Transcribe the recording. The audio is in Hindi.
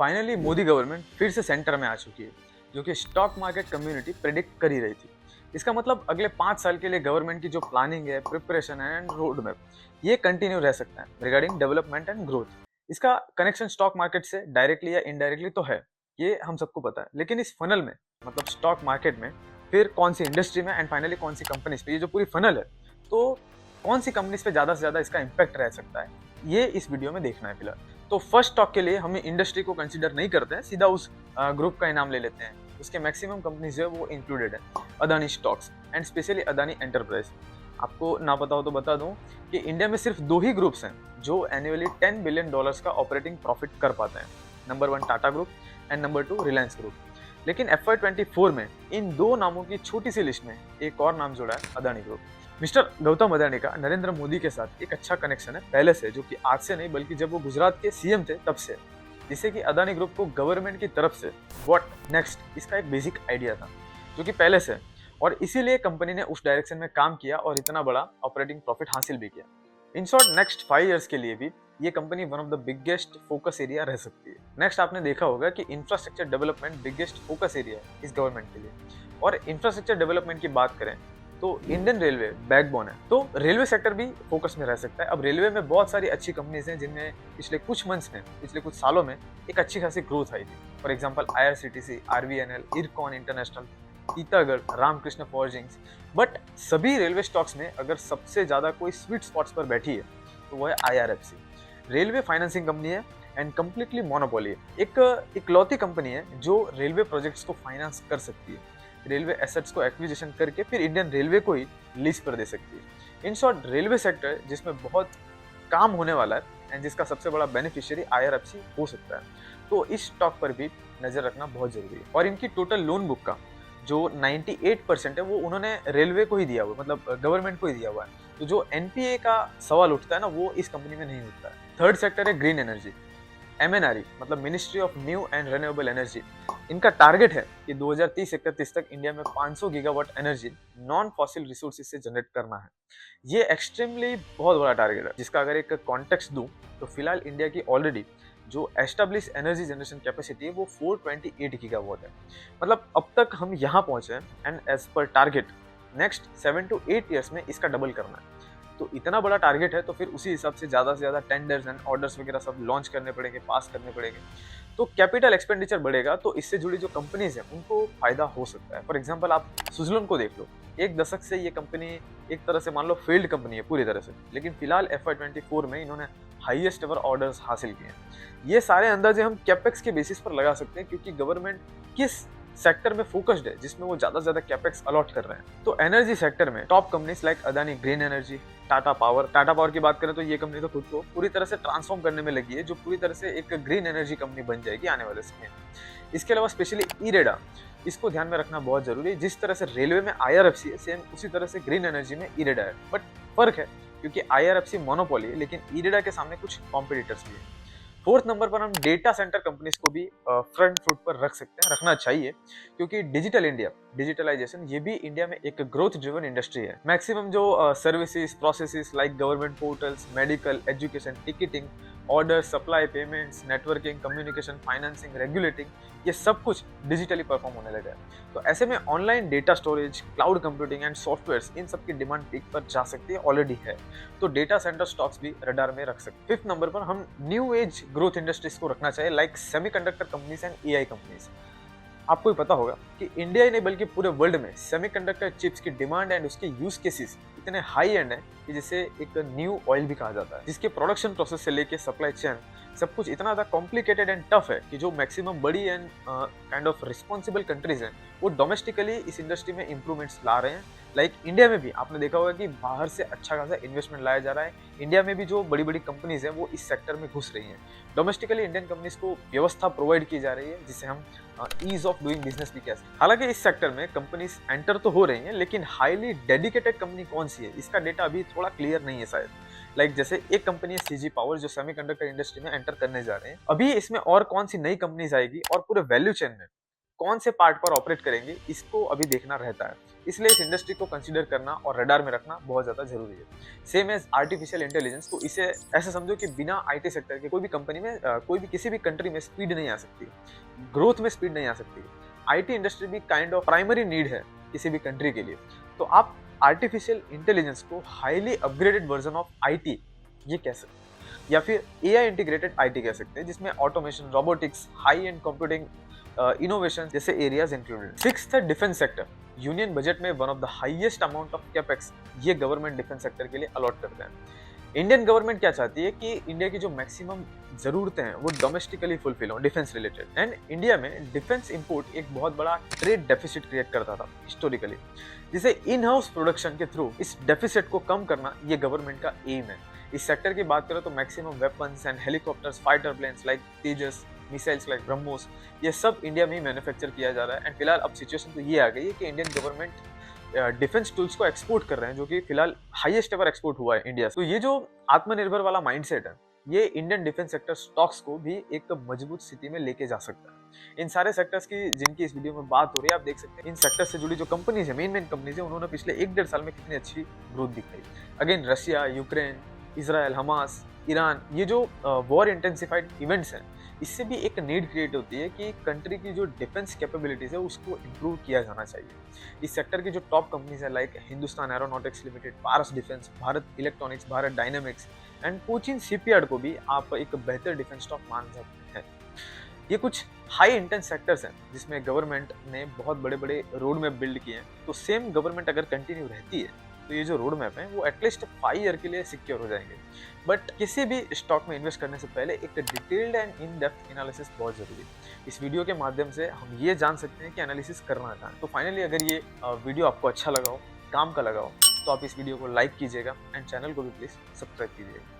फाइनली मोदी गवर्नमेंट फिर से सेंटर में आ चुकी है, जो कि स्टॉक मार्केट कम्युनिटी प्रेडिक्ट कर ही रही थी। इसका मतलब अगले 5 साल के लिए गवर्नमेंट की जो प्लानिंग है, प्रिपरेशन है एंड रोड मैप, ये कंटिन्यू रह सकता है रिगार्डिंग डेवलपमेंट एंड ग्रोथ। इसका कनेक्शन स्टॉक मार्केट से डायरेक्टली या इनडायरेक्टली तो है, ये हम सबको पता है। लेकिन इस फनल में, मतलब स्टॉक मार्केट में, फिर कौन सी इंडस्ट्री में एंड फाइनली कौन सी कंपनीज पे, ये जो पूरी फनल है, तो कौन सी कंपनीज पे ज्यादा से ज्यादा इसका इम्पैक्ट रह सकता है, ये इस वीडियो में देखना है फिलहाल। तो फर्स्ट स्टॉक के लिए हम इंडस्ट्री को कंसीडर नहीं करते हैं, सीधा उस ग्रुप का ही नाम ले लेते हैं। उसके मैक्सिमम कंपनीज जो है वो इंक्लूडेड है, Adani stocks and specially Adani enterprise. आपको ना पता हो तो बता दूं कि इंडिया में सिर्फ 2 ही ग्रुप्स हैं जो एनुअली $10 बिलियन का ऑपरेटिंग प्रॉफिट कर पाते हैं। Number 1 Tata group and number 2 Reliance group. लेकिन FY24 में इन 2 नामों की छोटी सी लिस्ट में एक और नाम जुड़ा है, अदानी ग्रुप। मिस्टर गौतम अदानी का नरेंद्र मोदी के साथ एक अच्छा कनेक्शन है पहले से, जो कि आज से नहीं बल्कि जब वो गुजरात के सीएम थे तब से, जिससे कि अदानी ग्रुप को गवर्नमेंट की तरफ से व्हाट नेक्स्ट इसका एक बेसिक आइडिया था, जो कि पहले से, और इसीलिए कंपनी ने उस डायरेक्शन में काम किया और इतना बड़ा ऑपरेटिंग प्रॉफिट हासिल भी किया। इन शॉर्ट नेक्स्ट 5 इयर्स के लिए भी ये company one of the biggest focus area रह सकती है। नेक्स्ट आपने देखा होगा कि infrastructure development biggest focus area है इस गवर्नमेंट के लिए। और इंफ्रास्ट्रक्चर डेवलपमेंट की बात करें तो इंडियन रेलवे बैकबोन है, तो रेलवे सेक्टर भी फोकस में रह सकता है। अब रेलवे में बहुत सारी अच्छी कंपनीज हैं जिनमें पिछले कुछ मंथ्स में, पिछले कुछ सालों में एक अच्छी खासी ग्रोथ आई थी। For example IRCTC, RVNL, Ircon international, Titagarh, Ramkrishna forgings. But सभी रेलवे स्टॉक्स में अगर सबसे ज्यादा कोई स्वीट स्पॉट्स पर बैठी है तो वो है IRFC। रेलवे फाइनेंसिंग कंपनी है एंड कम्प्लीटली मोनोपोली है। एक इकलौती कंपनी है जो रेलवे प्रोजेक्ट्स को फाइनेंस कर सकती है, रेलवे एसेट्स को एक्विजिशन करके फिर इंडियन रेलवे को ही लीज पर दे सकती है। इन शॉर्ट रेलवे सेक्टर जिसमें बहुत काम होने वाला है एंड जिसका सबसे बड़ा बेनिफिशियरी IRFC हो सकता है, तो इस स्टॉक पर भी नजर रखना बहुत जरूरी है। और इनकी टोटल लोन बुक का जो 98% है वो उन्होंने रेलवे को ही दिया हुआ है, मतलब गवर्नमेंट को ही दिया हुआ है। तो जो NPA का सवाल उठता है ना, वो इस कंपनी में नहीं उठता है। थर्ड सेक्टर है ग्रीन एनर्जी, MNRE, मतलब ministry of new and renewable energy. इनका टारगेट है कि 2030-31 तक इंडिया में 500 gigawatt energy non fossil resources से जनरेट करना है। ये एक्सट्रीमली बहुत बड़ा टारगेट है, जिसका अगर एक कॉन्टेक्स्ट दूं तो फिलहाल इंडिया की ऑलरेडी जो एस्टेब्लिश एनर्जी जनरेशन कैपेसिटी है वो 428 गीगावाट है। मतलब अब तक हम यहाँ पहुंचे हैं एंड एज पर टारगेट नेक्स्ट 7 to 8 ईयर्स में इसका डबल करना है। तो इतना बड़ा टारगेट है तो फिर उसी हिसाब से ज़्यादा टेंडर्स एंड ऑर्डर्स वगैरह सब लॉन्च करने पड़ेंगे, पास करने पड़ेंगे। तो कैपिटल एक्सपेंडिचर बढ़ेगा तो इससे जुड़ी जो कंपनीज हैं उनको फायदा हो सकता है। फॉर एग्जांपल आप सुजलोन को देख लो, एक दशक से ये कंपनी एक तरह से मान लो फेल्ड कंपनी है पूरी तरह से, लेकिन फिलहाल FY24 में इन्होंने हाईएस्ट एवर ऑर्डर्स हासिल किए हैं। ये सारे अंदाजे हम कैपेक्स के बेसिस पर लगा सकते हैं, क्योंकि गवर्नमेंट किस सेक्टर में फोकस्ड है जिसमें वो ज्यादा से ज्यादा कैपेक्स अलॉट कर रहे हैं। तो एनर्जी सेक्टर में top companies like Adani green energy, Tata power की बात करें तो ये कंपनी तो खुद को पूरी तरह से ट्रांसफॉर्म करने में लगी है, जो पूरी तरह से एक ग्रीन एनर्जी कंपनी बन जाएगी आने वाले समय में। इसके अलावा स्पेशली इरेडा, इसको ध्यान में रखना बहुत जरूरी है। जिस तरह से रेलवे में IRFC है, सेम उसी तरह से ग्रीन एनर्जी में इरेडा है। बट फर्क है क्योंकि IRFC मोनोपोली है, लेकिन इरेडा के सामने कुछ कॉम्पिटिटर्स भी है। फोर्थ नंबर पर हम डेटा सेंटर कंपनीज को भी फ्रंट फुट पर रख सकते हैं, रखना चाहिए, क्योंकि डिजिटल इंडिया, डिजिटलाइजेशन, ये भी इंडिया में एक ग्रोथ ड्रिवन इंडस्ट्री है। मैक्सिमम जो services processes like government portals, medical, education, ticketing, order, supply, payments, networking, communication, financing, regulating, ये सब कुछ डिजिटली परफॉर्म होने लगा है। तो ऐसे में online data storage, cloud computing and software, इन सब की डिमांड पीक पर जा सकती है, ऑलरेडी है। तो डेटा सेंटर स्टॉक्स भी रडार में रख सकते हैं। फिफ्थ नंबर पर हम न्यू एज ग्रोथ इंडस्ट्रीज को रखना चाहिए like semiconductor companies and AI companies. आपको भी पता होगा कि इंडिया ही नहीं बल्कि पूरे वर्ल्ड में सेमीकंडक्टर चिप्स की डिमांड एंड उसके यूज केसेस इतने हाई एंड है कि जिसे एक न्यू ऑयल भी कहा जाता है, जिसके प्रोडक्शन प्रोसेस से लेके सप्लाई चेन सब कुछ इतना ज्यादा कॉम्प्लिकेटेड एंड टफ है कि जो मैक्सिमम बड़ी and kind of responsible countries हैं वो डोमेस्टिकली इस इंडस्ट्री में इंप्रूवमेंट्स ला रहे हैं। लाइक इंडिया में भी आपने देखा होगा कि बाहर से अच्छा खासा इन्वेस्टमेंट लाया जा रहा है। इंडिया में भी जो बड़ी बड़ी कंपनीज हैं वो इस सेक्टर में घुस रही हैं। डोमेस्टिकली इंडियन कंपनीज को व्यवस्था प्रोवाइड की जा रही है, जिसे हम ईज ऑफ डूइंग बिजनेस भी कह सकते हैं। हालांकि इस सेक्टर में कंपनीज एंटर तो हो रही हैं, लेकिन हाईली डेडिकेटेड कंपनी कौन सी है इसका डेटा अभी थोड़ा क्लियर नहीं है शायद। लाइक जैसे एक कंपनी है CG पावर जो सेमीकंडक्टर इंडस्ट्री में एंटर करने जा रहे हैं। अभी इसमें और कौन सी नई कंपनीज आएगी और पूरे वैल्यू चेन में कौन से पार्ट पर ऑपरेट करेंगे इसको अभी देखना रहता है। इसलिए इस इंडस्ट्री को कंसीडर करना और रडार में रखना बहुत ज़्यादा जरूरी है। सेम एज आर्टिफिशियल इंटेलिजेंस, तो इसे ऐसे समझो कि बिना आईटी सेक्टर के कोई भी कंपनी में कोई भी किसी भी कंट्री में स्पीड नहीं आ सकती, ग्रोथ में स्पीड नहीं आ सकती। आईटी इंडस्ट्री भी काइंड ऑफ प्राइमरी नीड है किसी भी कंट्री के लिए। तो आप आर्टिफिशियल इंटेलिजेंस को highly upgraded version of IT ये कह सकते हैं, या फिर एआई इंटीग्रेटेड आईटी कह सकते हैं, जिसमें automation, robotics, high and computing, innovation जैसे एरियाज इंक्लूडेड। सिक्स्थ है डिफेंस सेक्टर। यूनियन बजट में one of the highest amount of capex ये गवर्नमेंट डिफेंस सेक्टर के लिए अलॉट करते हैं। इंडियन गवर्नमेंट क्या चाहती है कि इंडिया की जो मैक्सिमम जरूरतें हैं वो डोमेस्टिकली फुलफिल हो डिफेंस रिलेटेड। एंड इंडिया में डिफेंस इंपोर्ट एक बहुत बड़ा ट्रेड डेफिसिट क्रिएट करता था हिस्टोरिकली, जिसे इन हाउस प्रोडक्शन के थ्रू इस डेफिसिट को कम करना ये गवर्नमेंट का एम है। इस सेक्टर की बात करें तो maximum weapons and helicopters, fighter planes like Tejas, missiles like BrahMos, ये सब इंडिया में ही मैन्युफैक्चर किया जा रहा है। एंड फिलहाल अब सिचुएशन तो ये आ गई है कि इंडियन गवर्नमेंट डिफेंस टूल्स को एक्सपोर्ट कर रहे हैं, जो कि फिलहाल हाईएस्ट एवर एक्सपोर्ट हुआ है इंडिया से। तो ये जो आत्मनिर्भर वाला माइंडसेट है, ये इंडियन डिफेंस सेक्टर स्टॉक्स को भी एक मजबूत स्थिति में लेके जा सकता है। इन सारे सेक्टर्स की जिनकी इस वीडियो में बात हो रही है, आप देख सकते हैं इन सेक्टर से जुड़ी जो कंपनीज है, मेन कंपनीज है, उन्होंने पिछले 1-1.5 साल में कितनी अच्छी ग्रोथ दिखाई। Again Russia, Ukraine, Israel, Hamas, Iran, ये जो वॉर इंटेंसिफाइड इवेंट्स हैं, इससे भी एक नीड क्रिएट होती है कि कंट्री की जो डिफेंस कैपेबिलिटीज है उसको इम्प्रूव किया जाना चाहिए। इस सेक्टर की जो टॉप कंपनीज है like Hindustan aeronautics limited, Paras defence, Bharat electronics, Bharat dynamics and Cochin shipyard को भी आप एक बेहतर डिफेंस स्टॉक मान सकते हैं। ये कुछ हाई इंटेंस सेक्टर्स हैं जिसमें गवर्नमेंट ने बहुत बड़े बड़े रोड मैप बिल्ड किए हैं। तो सेम गवर्नमेंट अगर कंटिन्यू रहती है तो ये जो रोड मैप है वो एटलीस्ट 5 ईयर के लिए सिक्योर हो जाएंगे। बट किसी भी स्टॉक में इन्वेस्ट करने से पहले एक detailed and in depth analysis बहुत जरूरी है। इस वीडियो के माध्यम से हम ये जान सकते हैं कि एनालिसिस करना कहाँ है। तो फाइनली अगर ये वीडियो आपको अच्छा लगा हो, काम का लगा हो, तो आप इस वीडियो को लाइक कीजिएगा एंड चैनल को भी प्लीज सब्सक्राइब कीजिएगा।